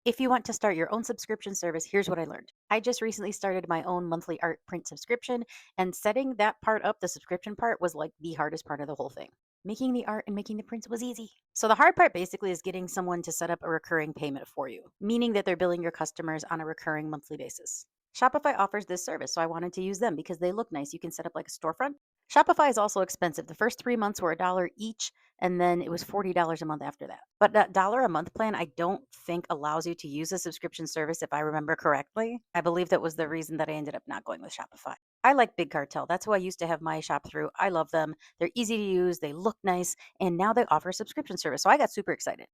If you want to start your own subscription service, here's what I learned. I just recently started my own monthly art print subscription, and setting that part up, the subscription part, was like the hardest part of the whole thing. Making the art and making the prints was easy. So, the hard part basically is getting someone to set up a recurring payment for you, meaning that they're billing your customers on a recurring monthly basis. Shopify offers this service, so I wanted to use them because they look nice. You can set up like a storefront. Shopify is also expensive. The first 3 months were a dollar each, and then it was $40 a month after that. But that dollar a month plan, I don't think allows you to use a subscription service if I remember correctly. I believe that was the reason that I ended up not going with Shopify. I like Big Cartel. That's who I used to have my shop through. I love them. They're easy to use, they look nice, and now they offer a subscription service. So I got super excited.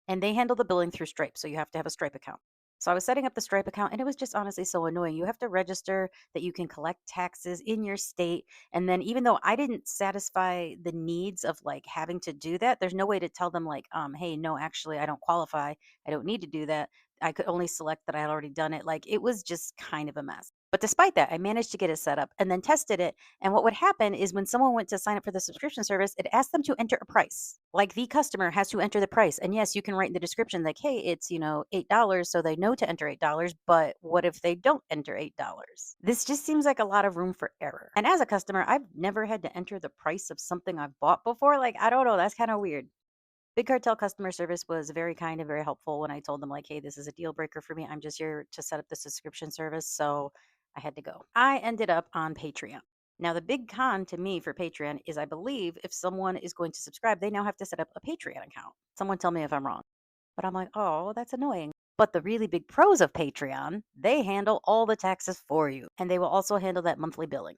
And they handle the billing through Stripe, so you have to have a Stripe account. So I was setting up the Stripe account and it was just honestly so annoying. You have to register that you can collect taxes in your state. And then even though I didn't satisfy the needs of like having to do that, there's no way to tell them like, hey, no, actually I don't qualify. I don't need to do that. I could only select that I had already done it. Like it was just kind of a mess. But despite that, I managed to get it set up and then tested it. And what would happen is when someone went to sign up for the subscription service, it asked them to enter a price. Like the customer has to enter the price. And yes, you can write in the description, like, hey, it's, $8. So they know to enter $8. But what if they don't enter $8? This just seems like a lot of room for error. And as a customer, I've never had to enter the price of something I've bought before. Like, I don't know. That's kind of weird. Big Cartel customer service was very kind and very helpful when I told them, like, hey, this is a deal breaker for me. I'm just here to set up the subscription service. So I had to go. I ended up on Patreon. Now, the big con to me for Patreon is I believe if someone is going to subscribe, they now have to set up a Patreon account. Someone tell me if I'm wrong. But I'm like, oh, that's annoying. But the really big pros of Patreon, they handle all the taxes for you, and they will also handle that monthly billing.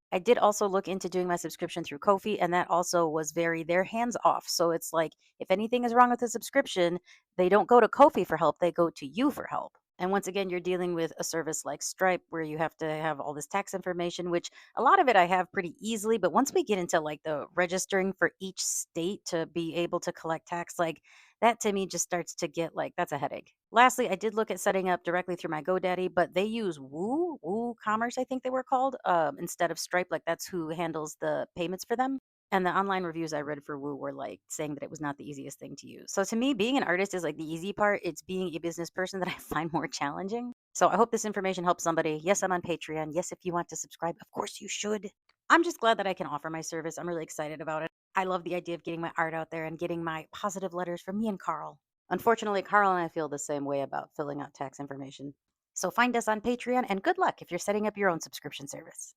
I did also look into doing my subscription through Kofi, and that also was they're hands off. So it's like if anything is wrong with the subscription, they don't go to Kofi for help, they go to you for help. And once again, you're dealing with a service like Stripe where you have to have all this tax information, which a lot of it I have pretty easily. But once we get into like the registering for each state to be able to collect tax, like that to me just starts to get like that's a headache. Lastly, I did look at setting up directly through my GoDaddy, but they use Woo Commerce, I think they were called, instead of Stripe. Like that's who handles the payments for them. And the online reviews I read for Woo were like saying that it was not the easiest thing to use. So to me, being an artist is like the easy part. It's being a business person that I find more challenging. So I hope this information helps somebody. Yes, I'm on Patreon. Yes, if you want to subscribe, of course you should. I'm just glad that I can offer my service. I'm really excited about it. I love the idea of getting my art out there and getting my positive letters from me and Carl. Unfortunately, Carl and I feel the same way about filling out tax information. So find us on Patreon and good luck if you're setting up your own subscription service.